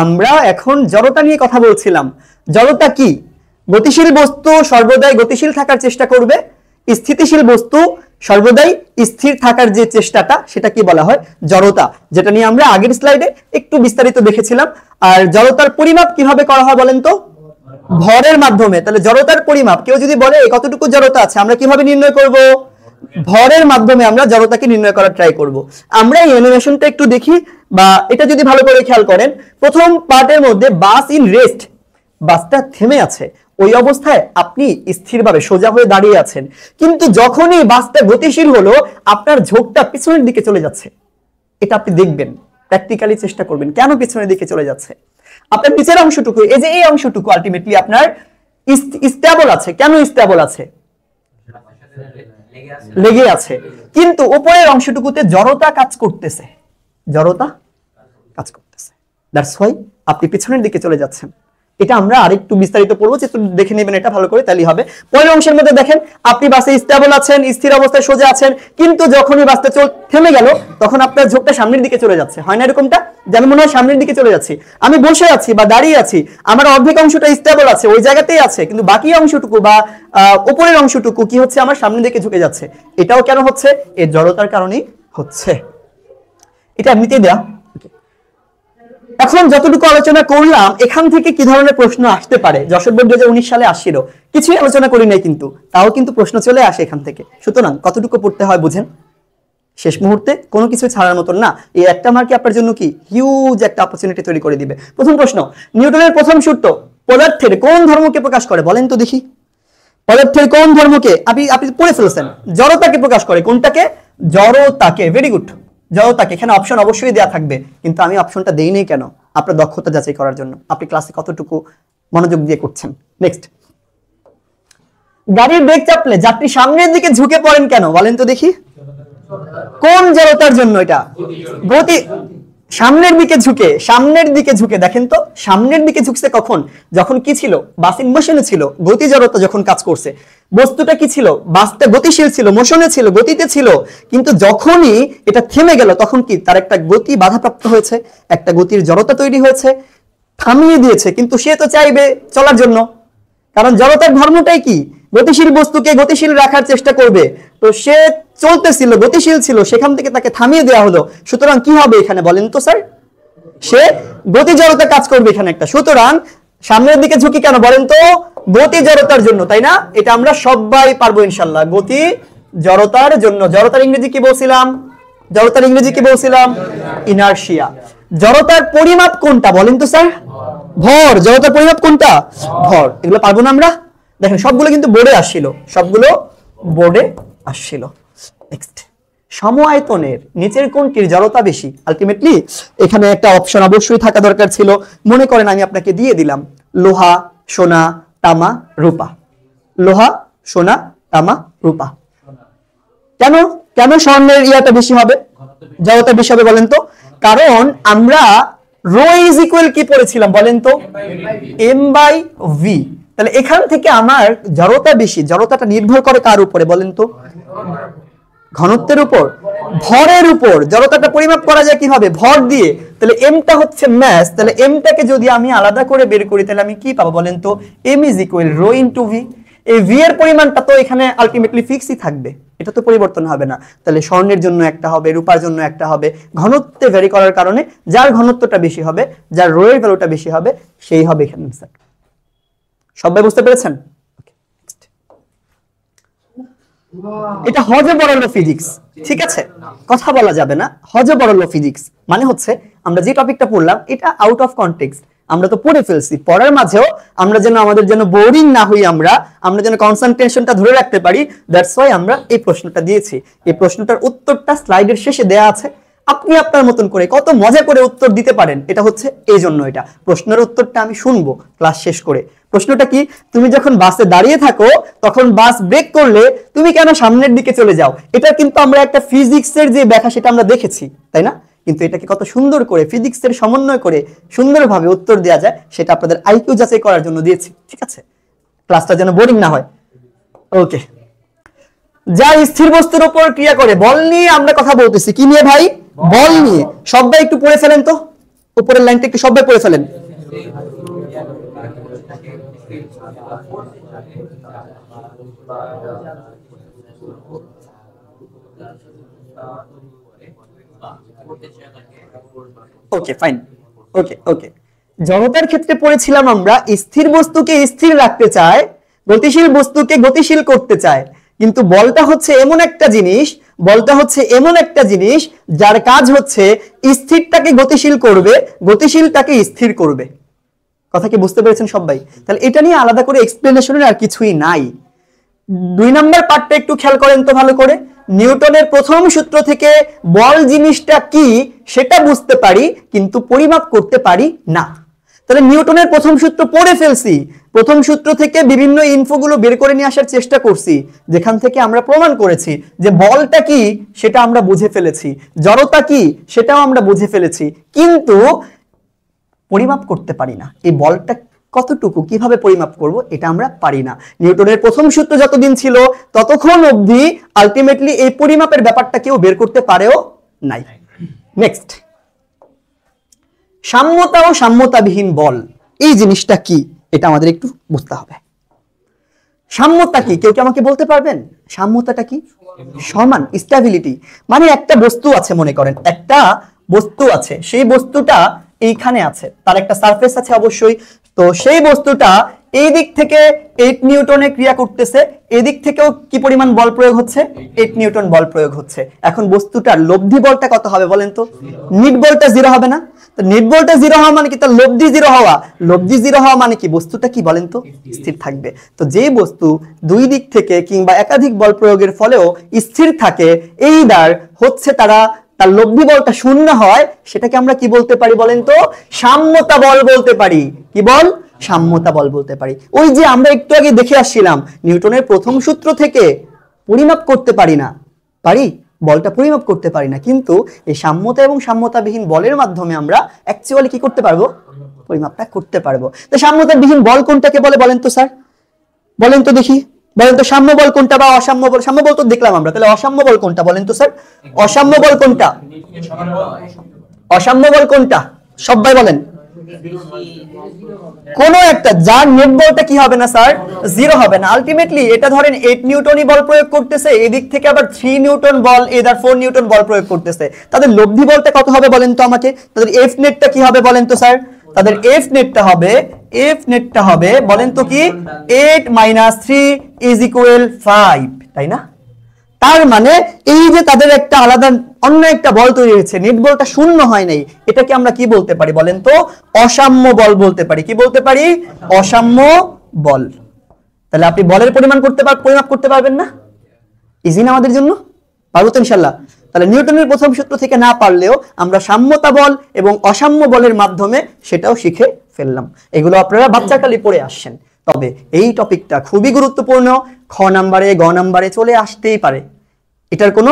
আমরা এখন জড়তা নিয়ে কথা বলছিলাম। জড়তা কি? গতিশীল বস্তু সর্বদাই গতিশীল থাকার চেষ্টা করবে, স্থিতিশীল বস্তু সর্বদাই স্থির থাকার যে চেষ্টাটা সেটা কি বলা হয়? জড়তা, যেটা নিয়ে আমরা আগের স্লাইডে একটু বিস্তারিত দেখেছিলাম। আর জড়তার পরিমাপ কিভাবে করা হয় বলেন তো? ভরের মাধ্যমে। তাহলে জড়তার পরিমাপ, কেউ যদি বলে কতটুকু জড়তা আছে, আমরা কিভাবে নির্ণয় করব? ভরের মাধ্যমে আমরা জড়তাকে নির্ণয় করার ট্রাই করব। আমরা এই অ্যানিমেশনটা একটু দেখি, বা এটা যদি ভালো করে খেয়াল করেন, প্রথম পার্টের মধ্যে বাস ইন রেস্ট, বাসটা থেমে আছে, ওই অবস্থায় আপনি স্থিরভাবে সোজা হয়ে দাঁড়িয়ে আছেন। কিন্তু যখনই বাসটা গতিশীল হলো, আপনার ঝোঁকটা পিছনের দিকে চলে যাচ্ছে। এটা আপনি দেখবেন, প্র্যাকটিক্যালি চেষ্টা করবেন কেন পিছনের দিকে চলে যাচ্ছে। আপনার নিচের অংশটুকু, এই যে এই অংশটুকু আলটিমেটলি আপনার স্টেবল আছে। কেন স্টেবল আছে? লেগে আছে। কিন্তু উপরের অংশটুকুতে জড়তা কাজ করতেছে, জড়তা কাজ করতেছে। দ্যাটস হোয়াই আপনি পিছনের দিকে চলে যাচ্ছেন। এটা আমরা আরেকটু বিস্তারিত পড়বো, একটু দেখে নেবেন এটা ভালো করে, তাহলেই হবে। পরের অংশের মধ্যে দেখেন, আপনি বাসে স্টেবল আছেন, স্থির অবস্থায় সোজা আছেন, কিন্তু যখনই বাসটা থেমে গেল, তখন আপনার ঝোঁকটা সামনের দিকে চলে যাচ্ছে। হয় না এরকমটা? যেন মনে হয় সামনের দিকে চলে যাচ্ছি। আমি বসে আছি বা দাঁড়িয়ে আছি, আমার অর্ধেক অংশটা স্টেবল আছে, ওই জায়গাতেই আছে, কিন্তু বাকি অংশটুকু বা উপরের অংশটুকু কি হচ্ছে? আমার সামনের দিকে ঝুঁকে যাচ্ছে। এটাও কেন হচ্ছে? এই জড়তার কারণেই হচ্ছে। এটা এমনিতেই দেয়া। এখন যতটুকু আলোচনা করলাম, এখান থেকে কি ধরনের প্রশ্ন আসতে পারে? যশোর বোর্ড 2019 সালে আসছিল, কিছুই আলোচনা করি নাই, কিন্তু তাও কিন্তু প্রশ্ন চলে আসে এখান থেকে। সুতরাং কতটুকু পড়তে হয় বুঝেন, শেষ মুহূর্তে কোনো কিছু ছাড়ার মতন না। এই একটা মার্কে আপনার জন্য কি হিউজ একটা অপরচুনিটি তৈরি করে দিবে। প্রথম প্রশ্ন, নিউটনের প্রথম সূত্র পদার্থের কোন ধর্মকে প্রকাশ করে? বলেন তো দেখি, পদার্থের কোন ধর্মকে? আপনি পড়ে ফেলছেন। জড়তাকে প্রকাশ করে। কোনটাকে? জড়তাকে। ভেরি গুড, জড়তাকে। এখানে অপশন অবশ্যই দেয়া থাকবে, কিন্তু আমি অপশনটা দেই নাই কেন? আপনার দক্ষতা যাচাই করার জন্য, আপনি ক্লাসে কতটুকু মনোযোগ দিয়ে করছেন। নেক্সট, গাড়ির ব্রেক চাপলে যাত্রী সামনের দিকে ঝুঁকে পড়েন কেন? বলেন তো দেখি, কোন জড়তার জন্য? এটা গতি। সামনের দিকে ঝুঁকে, সামনের দিকে ঝুঁকে, দেখেন তো সামনের দিকে ঝুঁকছে কখন? যখন কি ছিল? বাস ইন মোশনে ছিল, গতি জড়তা যখন কাজ করছে। বস্তুটা কি ছিল? বাসটা গতিশীল ছিল, মোশনে ছিল, গতিতে ছিল, কিন্তু যখনই এটা থেমে গেল, তখন কি তার একটা গতি বাধাপ্রাপ্ত হয়েছে, একটা গতির জড়তা তৈরি হয়েছে, থামিয়ে দিয়েছে। কিন্তু সে তো চাইবে চলার জন্য, কারণ জড়তার ধর্মটাই কি? গতিশীল বস্তুকে গতিশীল রাখার চেষ্টা করবে। তো সে চলতেছিল, গতিশীল ছিল, সেখান থেকে তাকে থামিয়ে দেওয়া হলো। সুতরাং কি হবে এখানে বলেন তো স্যার? সে গতি জড়তা কাজ করবে এখানে একটা। সুতরাং সামনের দিকে ঝুঁকি কেন বলেন তো? গতি জড়তার জন্য, তাই না? এটা আমরা সবাই পারবো ইনশাল্লাহ, গতি জড়তার জন্য। জড়তার ইংরেজি কি বলছিলাম? জড়তার ইংরেজি কি বলছিলাম? ইনারশিয়া। জড়তার পরিমাপ কোনটা বলেন তো স্যার? ভর। জড়তার পরিমাপ কোনটা? ভর। এগুলো পারবো না আমরা? দেখেন সবগুলো কিন্তু বোর্ডে আসছিল, সবগুলো বোর্ডে আসছিল। নেক্সট, সম আয়তনের নিচের কোনটির জড়তা বেশি? আলটিমেটলি এখানে একটা অপশন অবশ্যই থাকা দরকার ছিল। মনে করেন আমি আপনাকে দিয়ে দিলাম লোহা, সোনা, তামা, রূপা। লোহা, সোনা, তামা, রূপা। কেন কেন স্বর্ণের ইয়াটা বেশি হবে, জড়তা বেশি হবে বলেন তো? কারণ আমরা রো ইজ ইকুয়াল কি পড়েছিলাম বলেন তো? M by V. তাহলে এখান থেকে আমার জড়তা বেশি। জড়তাটা নির্ভর করে কার উপরে বলেন তো? ঘনত্বের উপর, ভরের উপর। জড়তাটা পরিমাপ করা যায় কিভাবে? ভর দিয়ে। তাহলে এমটা হচ্ছে ম্যাস। তাহলে এমটাকে যদি আমি আলাদা করে বের করি, তাহলে আমি কি পাবো বলেন তো? M is equal rho into V. এই ভি এর পরিমাণটা তো এখানে আলটিমেটলি ফিক্সই থাকবে, এটা তো পরিবর্তন হবে না। তাহলে স্বর্ণের জন্য একটা হবে, রূপার জন্য একটা হবে। ঘনত্বে ভ্যারি করার কারণে যার ঘনত্বটা বেশি হবে, যার রো এর ভ্যালুটা বেশি হবে, সেই হবে এখানে আনসার। সবাই বুঝতে পেরেছেন? এটা হজবরল ফিজিক্স, ঠিক আছে? কথা বলা যাবে না। হজবরল ফিজিক্স মানে হচ্ছে আমরা যে টপিকটা পড়লাম এটা আউট অফ কনটেক্সট আমরা তো পড়ে ফেলছি। পড়ার মাঝেও আমরা যেন আমাদের যেন বোরিং না হই, আমরা যেন কনসেন্ট্রেশনটা ধরে রাখতে পারি, দ্যাটস ওয়াই আমরা এই প্রশ্নটা দিয়েছি। এই প্রশ্নটার উত্তরটা স্লাইডের শেষে দেয়া আছে, আপনি আপনার মতন করে কত মজা করে উত্তর দিতে পারেন, এটা হচ্ছে এই জন্য। এটা প্রশ্নের উত্তরটা আমি শুনবো ক্লাস শেষ করে। প্রশ্নটা কি? তুমি যখন বাসে দাঁড়িয়ে থাকো তখন বাস ব্রেক করলে তুমি কেন সামনের দিকে চলে যাও? এটা কিন্তু আমরা একটা ফিজিক্সের যে ব্যাখ্যা সেটা আমরা দেখেছি, তাই না? কিন্তু এটাকে কত সুন্দর করে ফিজিক্সের সমন্বয় করে সুন্দরভাবে উত্তর দেওয়া যায় সেটা আপনাদের আইকিউ যাচাই করার জন্য দিয়েছি, ঠিক আছে? ক্লাসটা যেন বোরিং না হয়। ওকে, যা স্থির বস্তুর উপর ক্রিয়া করে। বল নিয়ে আমরা কথা বলতেছি, কি নিয়ে ভাই? বল নিয়ে। সবাই একটু পড়ে ফেলেন তো, উপরের লাইনটা একটু সবাই পড়ে ফেলেন। ওকে ফাইন, ওকে ওকে। জড়তার ক্ষেত্রে পড়েছিলাম আমরা স্থির বস্তুকে স্থির রাখতে চায়, গতিশীল বস্তুকে গতিশীল করতে চায়, কিন্তু বলটা হচ্ছে এমন একটা জিনিস যার কাজ হচ্ছে স্থিরটাকে গতিশীল করবে, গতিশীলটাকে স্থির করবে। কথা কি বুঝতে পেরেছেন সবাই? তাহলে এটা নিয়ে আলাদা করে এক্সপ্লেনেশনের আর কিছুই নাই। 2 নম্বর পার্টটা একটু খেয়াল করেন তো ভালো করে। নিউটনের প্রথম সূত্র থেকে বল জিনিসটা কি সেটা বুঝতে পারি, কিন্তু পরিমাপ করতে পারি না। তাহলে নিউটনের প্রথম সূত্র পড়ে ফেলছি, প্রথম সূত্র থেকে বিভিন্ন ইনফোগুলো বের করে নিয়ে আসার চেষ্টা করছি, যেখান থেকে আমরা প্রমাণ করেছি যে বলটা কি সেটা আমরা বুঝে ফেলেছি, জড়তা কি সেটাও আমরা বুঝে ফেলেছি, কিন্তু পরিমাপ করতে পারি না। এই বলটা কতটুকু কিভাবে পরিমাপ করব এটা আমরা পারি না। নিউটনের প্রথম সূত্র যতদিন ছিল ততক্ষণ অবধি আলটিমেটলি এই পরিমাপের ব্যাপারটা কেউ বের করতে পারেও নাই। নেক্সট, সাম্যতা ও সাম্যতাবিহীন বল, এই জিনিসটা কি এটা আমাদের একটু বুঝতে হবে। সাম্যতা কি কেউ কি আমাকে বলতে পারবেন? সাম্যতাটা কি? সমান, স্টেবিলিটি। মানে একটা বস্তু আছে, মনে করেন একটা বস্তু আছে, সেই বস্তুটা এইখানে আছে, তার একটা সারফেস আছে অবশ্যই। তো সেই বস্তুটা এই দিক থেকে 8 নিউটনে ক্রিয়া করতেছে, এই দিক থেকেও কি পরিমাণ বল প্রয়োগ হচ্ছে? 8 নিউটন বল প্রয়োগ হচ্ছে। এখন বস্তুটার লব্ধি বলটা কত হবে বলেন তো? নিট বলটা 0 হবে না? তো নিট বলটা 0 হওয়া মানে কি তার লব্ধি 0 হওয়া? লব্ধি 0 হওয়া মানে কি বস্তুটা কি বলেন তো? স্থির থাকবে। তো যে বস্তু দুই দিক থেকে কিংবা একাধিক বল প্রয়োগের ফলেও স্থির থাকে, এইবার হচ্ছে তার লব্ধি বলটা শূন্য হয়, সেটাকে আমরা কি বলতে পারি বলেন তো? সাম্যতা বল বলতে পারি। কি বল? সাম্যতা বল বলতে পারি। ওই যে আমরা একটু আগে দেখে আসছিলাম, নিউটনের প্রথম সূত্র থেকে পরিমাপ করতে পারি না, পারি বলটা পরিমাপ করতে পারি না, কিন্তু এই সাম্যতা এবং সাম্যতাবিহীন বলের মাধ্যমে আমরা অ্যাকচুয়ালি কি করতে পারবো? পরিমাপটা করতে পারবো। তো সাম্যতাবিহীন বল কোনটাকে বলে বলেন তো স্যার? বলেন তো দেখি, বলেন তো সাম্য বল কোনটা বা অসাম্য বল? সাম্য বল তো দেখলাম আমরা, তাহলে অসাম্য বল কোনটা বলেন তো স্যার? অসাম্য বল কোনটা? অসাম্য বল কোনটা সবাই বলেন? কোন একটা, যার নেট বলটা কি হবে না স্যার? 0 হবে না। আলটিমেটলি এটা ধরেন 8 নিউটনই বল প্রয়োগ করতেছে, এদিক থেকে আবার 3 নিউটন বল, এদার 4 নিউটন বল প্রয়োগ করতেছে, তাদের লব্ধি বলটা কত হবে বলেন তো আমাকে? তাদের এফ নেটটা কি হবে বলেন তো স্যার? তাদের এফ নেটটা হবে বলেন তো কি? 8 - 3 = 5, তাই না? তার মানে এই যে তাদের একটা আলাদা অন্য একটা বল তৈরি হয়েছে, নেট বলটা শূন্য হয় নাই, এটাকে আমরা কি বলতে পারি বলেন তো? অসাম্য বল বলতে পারি। কি বলতে পারি? অসাম্য বল। তাহলে আপনি বলের পরিমাপ করতে পারবেন না? ইজি না আমাদের জন্য? পারবো তো ইনশাআল্লাহ। তাহলে নিউটনের প্রথম সূত্র থেকে না পারলেও আমরা সাম্যতা বল এবং অসাম্য বলের মাধ্যমে সেটাও শিখে ফেললাম। এগুলো আপনারা বাচ্চাকালে পড়ে আসছেন। তবে এই টপিকটা খুবই গুরুত্বপূর্ণ, খ নাম্বারে গ নাম্বারে চলে আসতেই পারে, এটার কোনো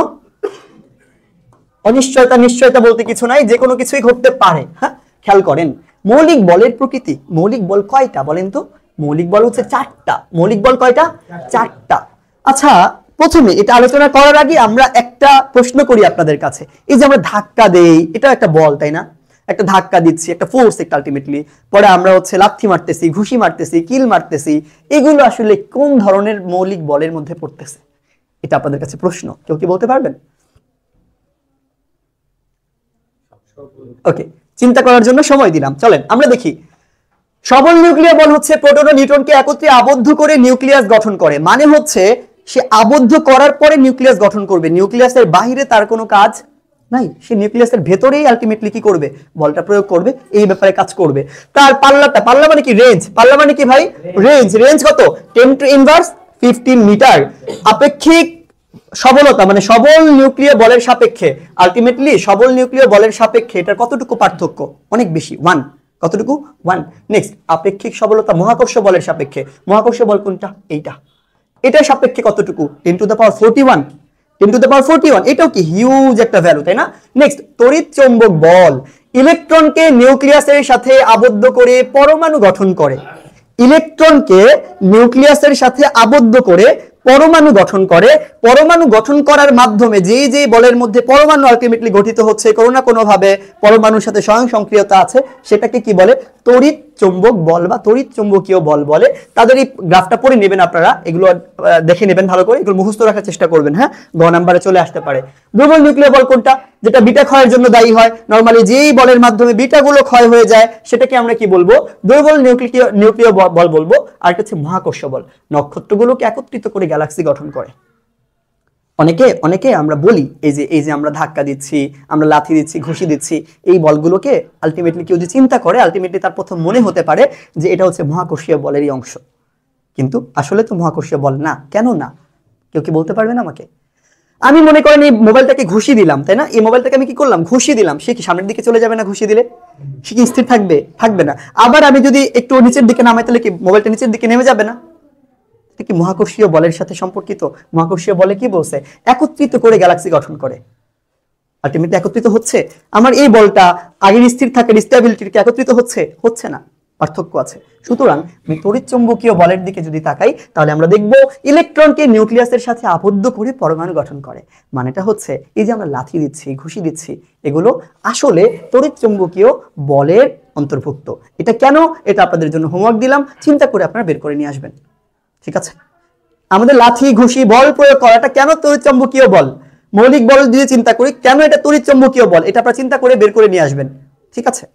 নিশ্চয়তা বলতে কিছু নাই, যে কোনো কিছুই ঘটতে পারে। হ্যাঁ, খেয়াল করেন মৌলিক বলের প্রকৃতি। মৌলিক বল কয়টা বলেন তো? মৌলিক বল হচ্ছে 4টা। মৌলিক বল কয়টা? 4টা। আচ্ছা, প্রথমে এটা আলোচনা করার আগে আমরা একটা প্রশ্ন করি আপনাদের কাছে। এই যে আমরা ধাক্কা দেই, এটা একটা বল তাই না? একটা ধাক্কা দিচ্ছি, একটা ফোর্স একটা আলটিমেটলি, পরে আমরা হচ্ছে লাথি মারতেছি, ঘুষি মারতেছি, কিল মারতেছি, এগুলো আসলে কোন ধরনের মৌলিক বলের মধ্যে পড়তেছে? এটা আপনাদের কাছে প্রশ্ন, কেউ কি বলতে পারবেন? ওকে, চিন্তা করার জন্য সময় দিলাম। চলেন আমরা দেখি। সবল নিউক্লিয়ার বল হচ্ছে প্রোটন ও নিউট্রনকে একত্রে আবদ্ধ করে নিউক্লিয়াস গঠন করে। মানে হচ্ছে সে আবদ্ধ করার পরে নিউক্লিয়াস গঠন করবে, নিউক্লিয়াসের বাইরে তার কোনো কাজ নাই, সে নিউক্লিয়াসের ভেতরেই আলটিমেটলি কি করবে? বলটা প্রয়োগ করবে, এই ব্যাপারে কাজ করবে। তার পাল্লা মানে কি? রেঞ্জ। পাল্লা মানে কি ভাই? রেঞ্জ কত? 10⁻15 মিটার। আপেক্ষিক সবলতা মানে সবল নিউক্লিয়ার বলের সাপেক্ষে, আলটিমেটলি সবল নিউক্লিয়ার বলের সাপেক্ষে এটার কতটুকু পার্থক্য? অনেক বেশি, 1। কতটুকু? 1। নেক্সট, আপেক্ষিক সবলতা মহাকর্ষ বলের সাপেক্ষে। মহাকর্ষ বল কোনটা? এইটা। এটার সাপেক্ষে কতটুকু? 10⁻41। 10⁻41, এটাও কি হিউজ একটা ভ্যালু, তাই না? নেক্সট, তড়িৎ চৌম্বক বল ইলেকট্রনকে নিউক্লিয়াসের সাথে আবদ্ধ করে পরমাণু গঠন করে। ইলেকট্রনকে নিউক্লিয়াসের সাথে আবদ্ধ করে পরমাণু গঠন করে। পরমাণু গঠন করার মাধ্যমে যে যে বলের মধ্যে পরমাণু আলটিমেটলি গঠিত হচ্ছে, কোনো না কোনো ভাবে পরমাণুর সাথে স্বয়ং সক্রিয়তা আছে, সেটাকে কি বলে? তড়িৎ চৌম্বক বল বা তড়িৎ চৌম্বকীয় বল বলে। তাদের এই গ্রাফটা পড়ে নেবেন আপনারা, এগুলো দেখে নেবেন ভালো করে, এগুলো মুখস্থ রাখার চেষ্টা করবেন। হ্যাঁ, গ নাম্বারে চলে আসতে পারে। দুর্বল নিউক্লিয় বল কোনটা? যেটা বিটা ক্ষয়ের জন্য দায়ী হয়। নরমালি যেই বলের মাধ্যমে বিটা গুলো ক্ষয় হয়ে যায় সেটাকে আমরা কি বলবো? দুর্বল নিউক্লিয় বল বলবো। আর একটা হচ্ছে মহাকর্ষীয় বল, নক্ষত্রগুলোকে একত্রিত করে গ্যালাক্সি গঠন করে। অনেকে আমরা বলি এই যে আমরা ধাক্কা দিচ্ছি, আমরা লাথি দিচ্ছি, ঘুষি দিচ্ছি, এই বলগুলোকে আলটিমেটলি কেউ যদি চিন্তা করে, আলটিমেটলি তার প্রথম মনে হতে পারে যে এটা হচ্ছে মহাকর্ষীয় বলেরই অংশ, কিন্তু আসলে তো মহাকর্ষীয় বল না। কেন না? কেউ কি বলতে পারবেন আমাকে? আমি মনে করেন এই মোবাইলটাকে ঘুষি দিলাম, তাই না? এই মোবাইলটাকে আমি কি করলাম? ঘুষি দিলাম। সে কি সামনের দিকে চলে যাবে না? ঘুষি দিলে সে কি স্থির থাকবে? থাকবে না। আবার আমি যদি একটু নিচের দিকে নামাই, তাহলে কি মোবাইলটা নিচের দিকে নেমে যাবে না? এটা কি মহাকর্ষীয় বলের সাথে সম্পর্কিত? মহাকর্ষীয় বলে কি বলছে? একত্রিত করে গ্যালাক্সি গঠন করে। আলটিমেটলি একত্রিত হচ্ছে। আমার এই বলটা আগের স্থির থাকার স্টেবিলিটিকে একত্রিত হচ্ছে না, পার্থক্য আছে। সুতরাং আমি তড়িৎচুম্বকীয় বলের দিকে যদি তাকাই, তাহলে আমরা দেখব ইলেকট্রনকে নিউক্লিয়াসের সাথে আবদ্ধ করে পরমাণু গঠন করে। মানেটা হচ্ছে এই যে আমরা লাথি দিচ্ছি, ঘুষি দিচ্ছি, এগুলো আসলে তড়িৎচুম্বকীয় বলের অন্তর্ভুক্ত। এটা কেন? এটা আপনাদের জন্য হোমওয়ার্ক দিলাম, চিন্তা করে আপনারা বের করে নিয়ে আসবেন। ঠিক আছে? আমাদের লাথি ঘুষি বল প্রয়োগ করাটা কেন তড়িৎচুম্বকীয় বল? মৌলিক বল দিয়ে চিন্তা করি, কেন এটা তড়িৎচুম্বকীয় বল? এটা আপনারা চিন্তা করে বের করে নিয়ে আসবেন। ঠিক আছে?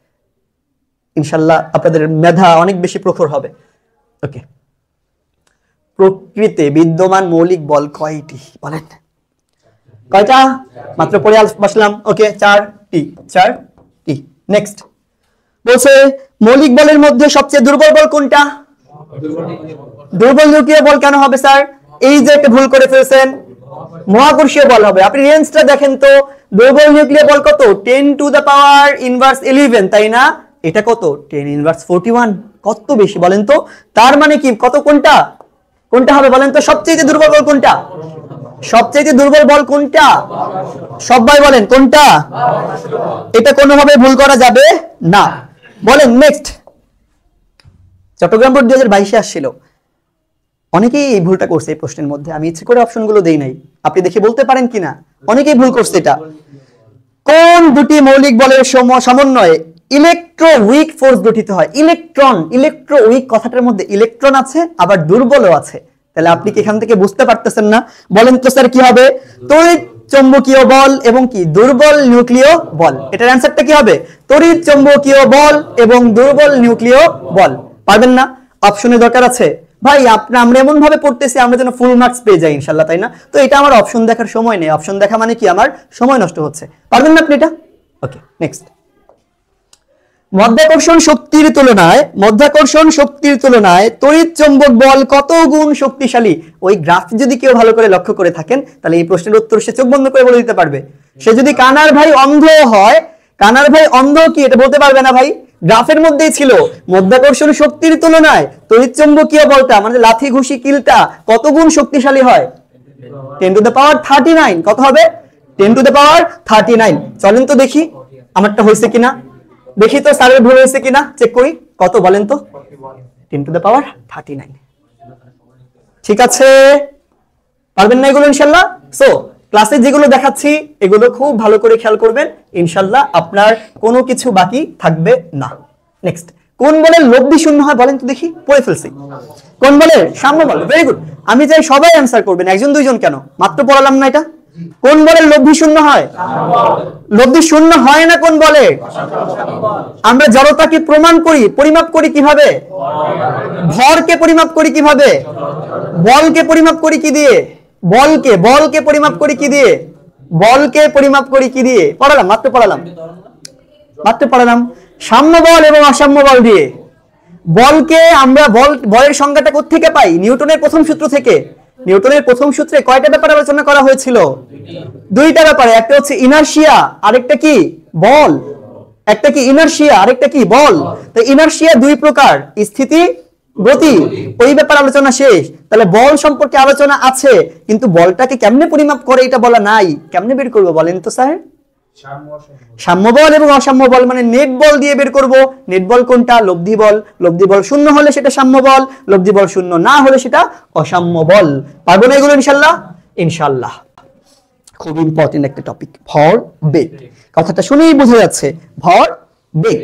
ইনশাল্লাহ আপনাদের মেধা অনেক বেশি প্রখর হবে। ওকে, প্রকৃতিতে বিদ্যমান মৌলিক বল কয়টি বলেন? কয়টা? মাত্র পড়ে বসলাম। ওকে, 4টি। নেক্সট বলছে মৌলিক বলের মধ্যে সবচেয়ে দুর্বল বল কোনটা? দুর্বল নিউক্লিয় বল কেন হবে স্যার? এই যে একটা ভুল করে ফেলছেন, মহাকর্ষীয় বল হবে। আপনি রেঞ্জটা দেখেন তো, দুর্বল নিউক্লিয় বল কত? 10⁻11, তাই না? এটা কত? 10⁻41। কত বেশি বলেন তো? তার মানে কি কত? কোনটা হবে বলেন তো? সবচেয়ে দুর্বল বল কোনটা? সবচেয়ে দুর্বল বল কোনটা? সবাই বলেন কোনটা? এটা কোনোভাবে ভুল করা যাবে না। বলেন নেক্সট। চট্টগ্রাম বোর্ড 2022-এ আসছিল, অনেকেই এই ভুলটা করছে এই প্রশ্নের মধ্যে। আমি ইচ্ছে করে অপশনগুলো দেই নাই, আপনি দেখে বলতে পারেন কিনা। অনেকেই ভুল করছে এটা। কোন দুটি মৌলিক বলের সমন্বয়ে ইলেকট্রো উইক ফোর্স গঠিত হয়? ইলেকট্রো উইক কথাটার মধ্যে ইলেকট্রন আছে, আবার দুর্বলও আছে। তাহলে আপনি কি এখান থেকে বুঝতে পারতেছেন না? বলেন তো স্যার কি হবে? তড়িৎ চৌম্বকীয় বল এবং কি দুর্বল নিউক্লিয় বল। এটার অ্যান্সারটা কি হবে? তড়িৎ চৌম্বকীয় বল এবং দুর্বল নিউক্লিয় বল। পারবেন না? অপশনে দরকার আছে ভাই। আমরা এমন ভাবে পড়তেছি আমরা যেন ফুল মার্কস পেয়ে যাই ইনশাআল্লাহ, তাই না? তো এটা আমার অপশন দেখার সময় নেই। অপশন দেখা মানে কি আমার সময় নষ্ট হচ্ছে। পারবেন না আপনি এটা? ওকে, নেক্সট। মধ্যাকর্ষণ শক্তির তুলনায় তড়িৎ চৌম্বক বল কত গুণ শক্তিশালী? ওই গ্রাফ যদি কেউ ভালো করে লক্ষ্য করে থাকেন, তাহলে এই প্রশ্নের উত্তর সে চোখ বন্ধ করে বলে দিতে পারবে। সে যদি কানার ভাই অন্ধ হয়, কানার ভাই অন্ধ কি এটা বলতে পারবে না ভাই? গ্রাফের মধ্যেই ছিল মধ্যাকর্ষণ শক্তির তুলনায় তড়িৎচুম্বকীয় বলটা মানে লাথি ঘুষি কিলটা কত গুণ শক্তিশালী হয়? 10⁻39। কত হবে? 10⁻39। চলেন তো দেখি আমারটা হয়েছে কিনা, দেখি তো স্যারের ভুল হয়েছে কিনা, চেক করি। কত বলেন তো? 10⁻39। ঠিক আছে? পারবেন না এগুলো ইনশাআল্লাহ? সো ক্লাসে যেগুলো দেখাচ্ছি এগুলো খুব ভালো করে খেয়াল করবেন, ইনশাআল্লাহ আপনার কোনো কিছু বাকি থাকবে না। নেক্সট, কোন বলের লব্ধি শূন্য হয় বলেন তো দেখি? পড়ে ফেলছি। কোন বলের? সাম্য বল। Very good. আমি চাই সবাই অ্যানসার করবেন, একজন দুইজন কেন, মাত্র পড়ালাম না এটা। কোন বলের লব্ধি শূন্য হয়? লব্ধি শূন্য হয় না কোন বলে? আমরা জড়তাকে প্রমাণ করি, পরিমাপ করি কিভাবে? ভরকে পরিমাপ করি কিভাবে? বলকে পরিমাপ করি কি দিয়ে? বলকে পরিমাপ করি কি দিয়ে? বলকে পরিমাপ করি কি দিয়ে? মাত্র পড়ালাম সাম্য বল এবং অসাম্য বল দিয়ে। বলকে আমরা বলের সংজ্ঞাটা কোথা থেকে পাই? নিউটনের প্রথম সূত্র থেকে। নিউটনের প্রথম সূত্রে কয়টা ব্যাপার আলোচনা করা হয়েছিল? দুইটা ব্যাপারে। একটা হচ্ছে ইনারশিয়া, আরেকটা কি? বল। একটা কি ইনারশিয়া, আরেকটা কি? বল। তো ইনারশিয়া দুই প্রকার, স্থিতি, গতি। ওই ব্যাপার আলোচনা শেষ। তাহলে বল সম্পর্কে আলোচনা আছে, কিন্তু বলটাকে কেমনে পরিমাপ করে এটা বলা নাই। কেমনে বের করবো বলেন তো স্যার? সাম্য বল এবং অসাম্য বল মানে নেট বল দিয়ে বের করব। নেট বল কোনটা? লব্ধি বল। লব্ধি বল শূন্য হলে সেটা সাম্য বল, লব্ধি বল শূন্য না হলে সেটা অসাম্য বল। পারবো না এগুলো ইনশাল্লাহ? ইনশাল্লাহ। খুব ইম্পর্টেন্ট একটা টপিক, ভর বেগ। কথাটা শুনেই বোঝা যাচ্ছে ভর বেগ।